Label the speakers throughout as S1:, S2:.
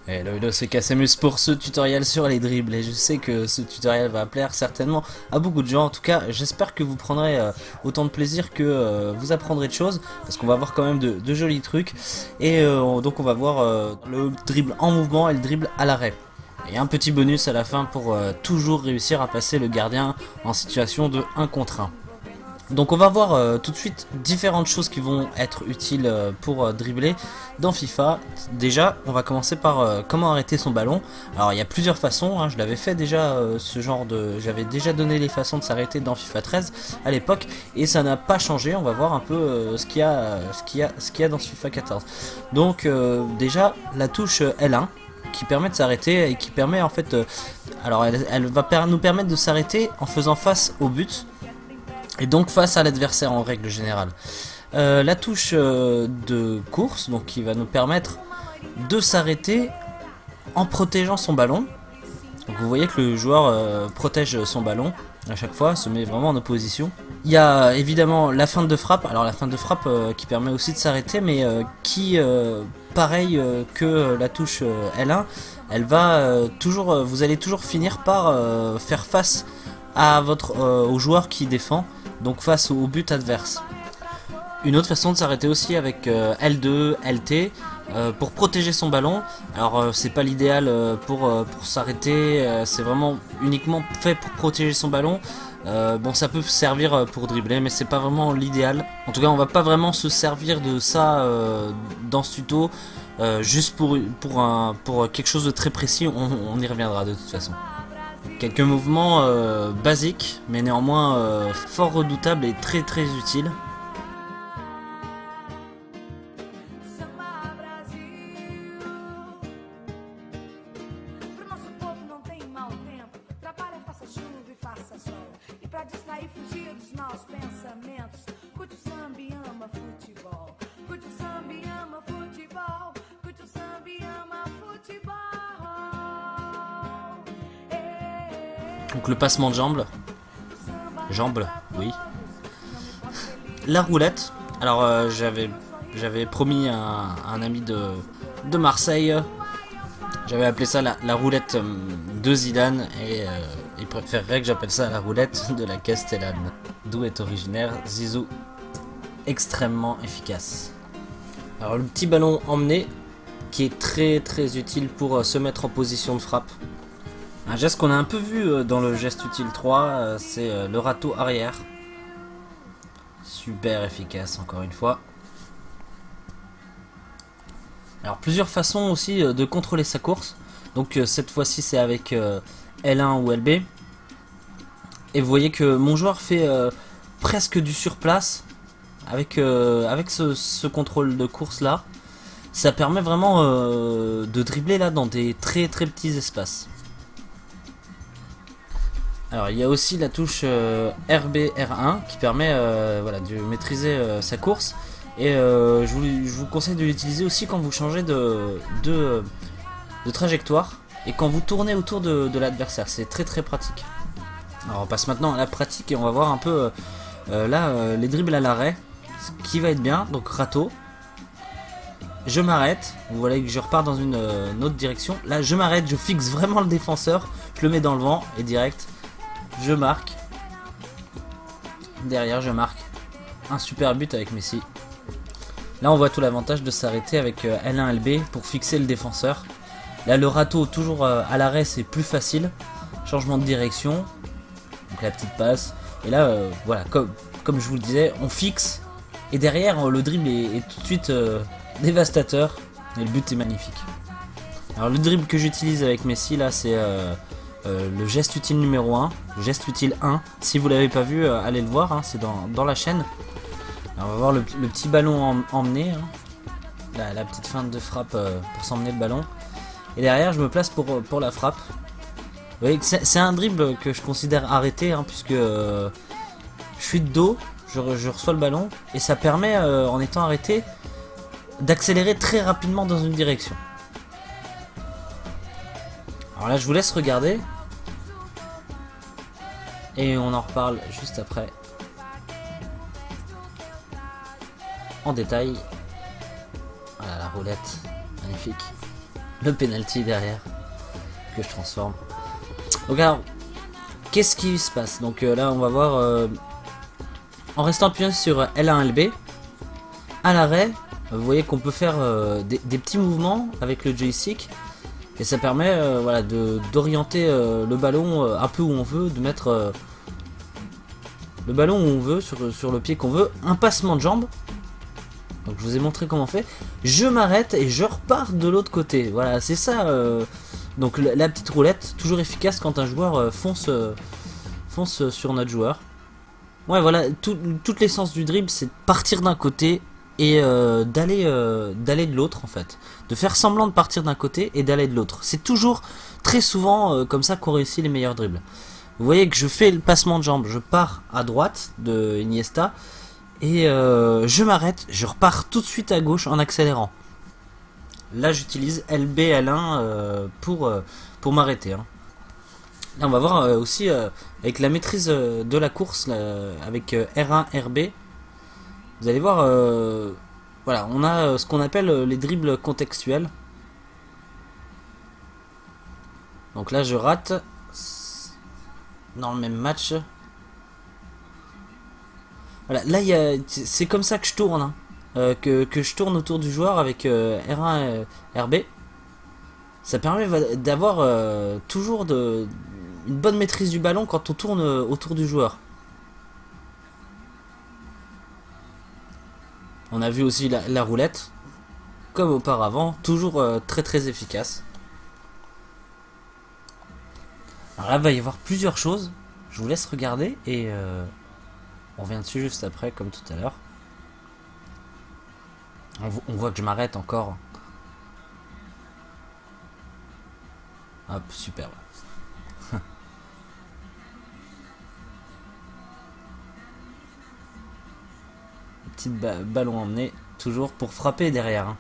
S1: Hello, c'est Casemus pour ce tutoriel sur les dribbles et je sais que ce tutoriel va plaire certainement à beaucoup de gens. En tout cas, j'espère que vous prendrez autant de plaisir que vous apprendrez de choses parce qu'on va voir quand même de jolis trucs et donc on va voir le dribble en mouvement et le dribble à l'arrêt. Et un petit bonus à la fin pour toujours réussir à passer le gardien en situation de 1 contre 1. Donc on va voir tout de suite différentes choses qui vont être utiles pour dribbler dans FIFA. Déjà on va commencer par comment arrêter son ballon. Alors il y a plusieurs façons, hein. Je l'avais fait déjà ce genre de... J'avais déjà donné les façons de s'arrêter dans FIFA 13 à l'époque et ça n'a pas changé. On va voir un peu ce qu'il y a dans FIFA 14. Donc déjà la touche L1 qui permet de s'arrêter et qui permet en fait... alors elle va nous permettre de s'arrêter en faisant face au but. Et donc face à l'adversaire en règle générale. La touche de course, donc qui va nous permettre de s'arrêter en protégeant son ballon. Donc vous voyez que le joueur protège son ballon à chaque fois, se met vraiment en opposition. Il y a évidemment la feinte de frappe, alors la feinte de frappe qui permet aussi de s'arrêter, mais qui, pareil que la touche L1, elle va toujours, vous allez toujours finir par faire face à au joueur qui défend, donc face au but adverse. Une autre façon de s'arrêter aussi avec L2, LT pour protéger son ballon. Alors c'est pas l'idéal pour s'arrêter, c'est vraiment uniquement fait pour protéger son ballon. Bon, ça peut servir pour dribbler, mais c'est pas vraiment l'idéal. En tout cas, on va pas vraiment se servir de ça dans ce tuto, juste pour quelque chose de très précis. On y reviendra de toute façon. Quelques mouvements basiques, mais néanmoins fort redoutables et très utiles. Donc le passement de jambes, oui. La roulette. Alors j'avais promis à un ami de Marseille, j'avais appelé ça la roulette de Zidane et il préférerait que j'appelle ça la roulette de la Castellane, d'où est originaire Zizou. Extrêmement efficace. Alors le petit ballon emmené qui est très utile pour se mettre en position de frappe. Un geste qu'on a un peu vu dans le geste utile 3, c'est le râteau arrière. Super efficace encore une fois. Alors plusieurs façons aussi de contrôler sa course. Donc cette fois-ci c'est avec L1 ou LB. Et vous voyez que mon joueur fait presque du surplace avec ce contrôle de course là. Ça permet vraiment de dribbler là dans des très petits espaces. Alors il y a aussi la touche RB-R1 qui permet voilà, de maîtriser sa course. Et je vous conseille de l'utiliser aussi quand vous changez de trajectoire et quand vous tournez autour de l'adversaire. C'est très pratique. Alors on passe maintenant à la pratique et on va voir un peu les dribbles à l'arrêt, ce qui va être bien. Donc râteau. Je m'arrête, vous voyez que je repars dans une autre direction. Là je m'arrête, je fixe vraiment le défenseur, je le mets dans le vent et direct. Je marque. Derrière, je marque un super but avec Messi. Là, on voit tout l'avantage de s'arrêter avec L1, LB pour fixer le défenseur. Là, le râteau, toujours à l'arrêt, c'est plus facile. Changement de direction. Donc la petite passe. Et là, voilà, comme je vous le disais, on fixe. Et derrière, le dribble est tout de suite dévastateur. Et le but est magnifique. Alors, le dribble que j'utilise avec Messi, là, c'est... le geste utile numéro 1, le geste utile 1. Si vous l'avez pas vu, allez le voir, hein, c'est dans la chaîne. Alors on va voir le petit ballon emmené, hein. La petite feinte de frappe pour s'emmener le ballon. Et derrière, je me place pour la frappe. Vous voyez que c'est un dribble que je considère arrêté, hein, puisque je suis de dos, je reçois le ballon, et ça permet, en étant arrêté, d'accélérer très rapidement dans une direction. Alors là, je vous laisse regarder. Et on en reparle juste après. En détail. Voilà la roulette. Magnifique. le penalty derrière que je transforme. Donc alors, qu'est-ce qui se passe? Donc là on va voir en restant appuyé sur L1 LB à l'arrêt, vous voyez qu'on peut faire des petits mouvements avec le joystick et ça permet voilà, d'orienter le ballon un peu où on veut, de mettre le ballon où on veut, sur le pied qu'on veut. Un passement de jambe. Donc je vous ai montré comment on fait. Je m'arrête et je repars de l'autre côté. Voilà, c'est ça. Donc la petite roulette, toujours efficace quand un joueur fonce sur notre joueur. Ouais, voilà, toute l'essence du dribble, c'est de partir d'un côté et d'aller de l'autre en fait. De faire semblant de partir d'un côté et d'aller de l'autre. C'est toujours, très souvent, comme ça qu'on réussit les meilleurs dribbles. Vous voyez que je fais le passement de jambe, je pars à droite de Iniesta et je m'arrête, je repars tout de suite à gauche en accélérant. Là j'utilise LB L1 pour m'arrêter. Hein. Là on va voir aussi avec la maîtrise de la course, là, avec R1 RB. Vous allez voir, voilà, on a ce qu'on appelle les dribbles contextuels. Donc là je rate dans le même match. Voilà, là c'est comme ça que je tourne, hein. Que je tourne autour du joueur avec R1 RB. Ça permet d'avoir toujours une bonne maîtrise du ballon quand on tourne autour du joueur. On a vu aussi la roulette, comme auparavant, toujours très très efficace. Alors là, il va y avoir plusieurs choses. Je vous laisse regarder et on revient dessus juste après, comme tout à l'heure. On voit que je m'arrête encore. Hop, super. Petit ballon emmené, toujours pour frapper derrière. Hein.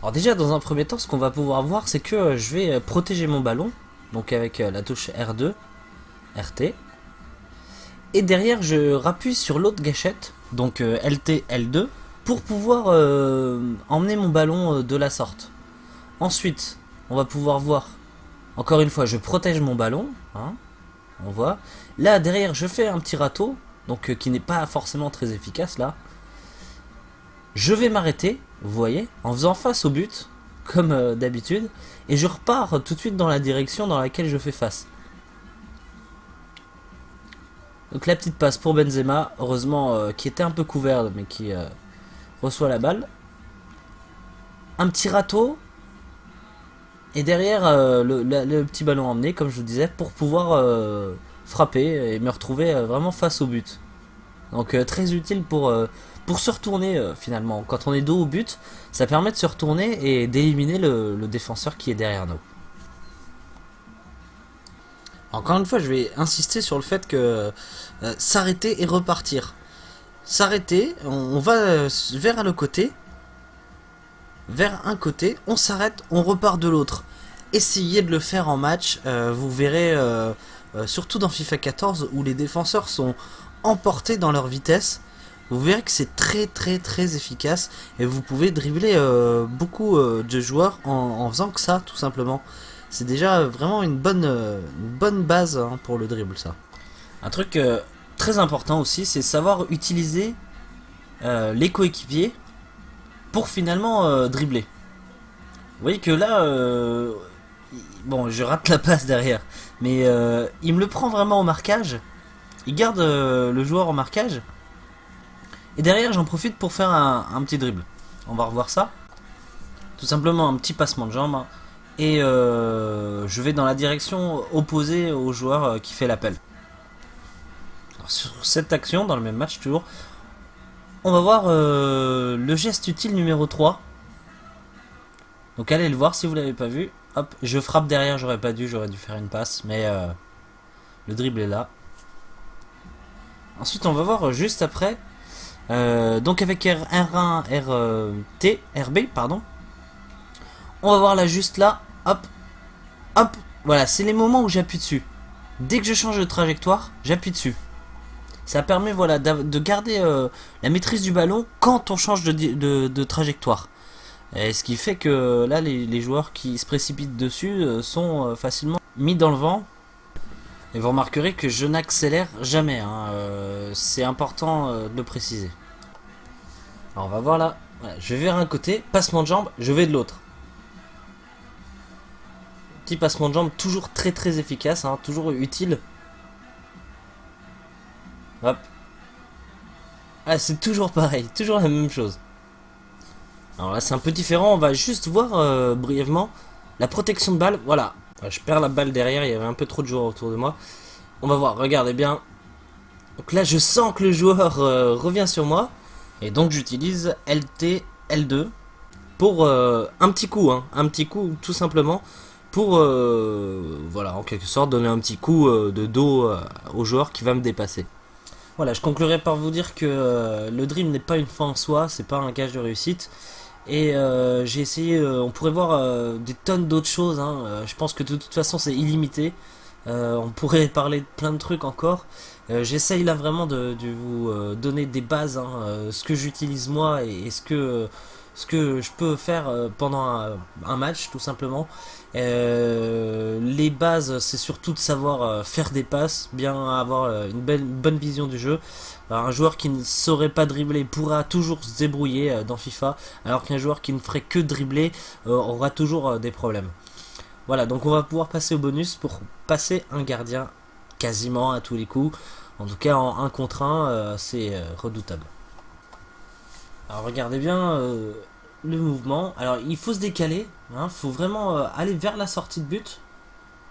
S1: Alors déjà, dans un premier temps, ce qu'on va pouvoir voir, c'est que je vais protéger mon ballon. Donc avec la touche R2, RT. Et derrière, je rappuie sur l'autre gâchette, donc LT, L2, pour pouvoir emmener mon ballon de la sorte. Ensuite, on va pouvoir voir, encore une fois, je protège mon ballon, hein, on voit. Là, derrière, je fais un petit râteau, donc qui n'est pas forcément très efficace, là. Je vais m'arrêter, vous voyez, en faisant face au but, comme d'habitude, et je repars tout de suite dans la direction dans laquelle je fais face. Donc la petite passe pour Benzema, heureusement qui était un peu couvert mais qui reçoit la balle. Un petit râteau et derrière le petit ballon emmené comme je vous disais pour pouvoir frapper et me retrouver vraiment face au but. Donc très utile pour se retourner finalement. Quand on est dos au but, ça permet de se retourner et d'éliminer le défenseur qui est derrière nous. Encore une fois, je vais insister sur le fait que s'arrêter et repartir. S'arrêter, on va vers le côté, vers un côté, on s'arrête, on repart de l'autre. Essayez de le faire en match, vous verrez, surtout dans FIFA 14 où les défenseurs sont emportés dans leur vitesse. Vous verrez que c'est très très très efficace et vous pouvez dribbler beaucoup de joueurs en faisant que ça tout simplement. C'est déjà vraiment une bonne base hein, pour le dribble ça. Un truc très important aussi c'est savoir utiliser les coéquipiers pour finalement dribbler. Vous voyez que là, bon je rate la passe derrière mais il me le prend vraiment au marquage. Il garde le joueur au marquage. Et derrière j'en profite pour faire un petit dribble. On va revoir ça. Tout simplement un petit passement de jambe. Et je vais dans la direction opposée au joueur qui fait l'appel. Sur cette action, dans le même match toujours, on va voir le geste utile numéro 3. Donc allez le voir si vous l'avez pas vu. Hop, je frappe derrière, j'aurais dû faire une passe. Mais le dribble est là. Ensuite on va voir juste après. Donc avec R1, RT, RB, pardon. On va voir là juste là, hop, hop, voilà, c'est les moments où j'appuie dessus. Dès que je change de trajectoire, j'appuie dessus. Ça permet voilà, de garder la maîtrise du ballon quand on change de trajectoire. Et ce qui fait que là, les joueurs qui se précipitent dessus sont facilement mis dans le vent. Et vous remarquerez que je n'accélère jamais, hein. C'est important de le préciser. Alors on va voir là. Voilà, je vais vers un côté, passement de jambe, je vais de l'autre. Petit passement de jambe toujours très efficace, hein, toujours utile. Hop. Ah, c'est toujours pareil, toujours la même chose. Alors là c'est un peu différent, on va juste voir brièvement la protection de balle. Voilà, je perds la balle derrière, il y avait un peu trop de joueurs autour de moi. On va voir, regardez bien. Donc là je sens que le joueur revient sur moi. Et donc j'utilise LT, L2 pour un petit coup, hein, un petit coup tout simplement. Pour, voilà, en quelque sorte donner un petit coup de dos au joueur qui va me dépasser. Voilà, je conclurai par vous dire que le dream n'est pas une fin en soi, c'est pas un gage de réussite. Et j'ai essayé, on pourrait voir des tonnes d'autres choses, hein. Je pense que de toute façon c'est illimité. On pourrait parler de plein de trucs encore. J'essaye là vraiment de vous donner des bases, hein, ce que j'utilise moi et ce que je peux faire pendant un match tout simplement. Les bases, c'est surtout de savoir faire des passes, bien avoir une bonne vision du jeu. Alors, un joueur qui ne saurait pas dribbler pourra toujours se débrouiller dans FIFA, alors qu'un joueur qui ne ferait que dribbler aura toujours des problèmes. Voilà, donc on va pouvoir passer au bonus pour passer un gardien quasiment à tous les coups. En tout cas en 1 contre 1, c'est redoutable. Alors regardez bien le mouvement. Alors il faut se décaler, hein, faut vraiment aller vers la sortie de but,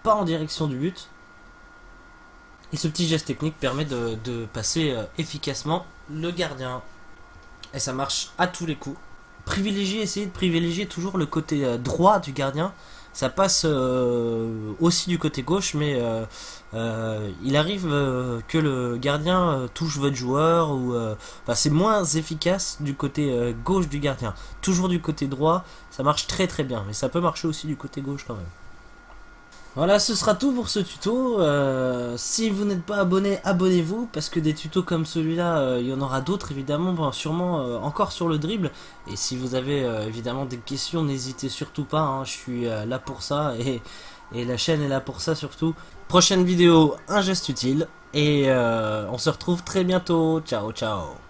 S1: pas en direction du but. Et ce petit geste technique permet de passer efficacement le gardien. Et ça marche à tous les coups. Essayez de privilégier toujours le côté droit du gardien. Ça passe aussi du côté gauche, mais il arrive que le gardien touche votre joueur, ou enfin, c'est moins efficace du côté gauche du gardien. Toujours du côté droit, ça marche très bien, mais ça peut marcher aussi du côté gauche quand même. Voilà, ce sera tout pour ce tuto. Si vous n'êtes pas abonné, abonnez-vous, parce que des tutos comme celui-là, il y en aura d'autres évidemment, bon, sûrement encore sur le dribble. Et si vous avez évidemment des questions, n'hésitez surtout pas, hein, je suis là pour ça, et la chaîne est là pour ça surtout. Prochaine vidéo, un geste utile, et on se retrouve très bientôt. Ciao ciao.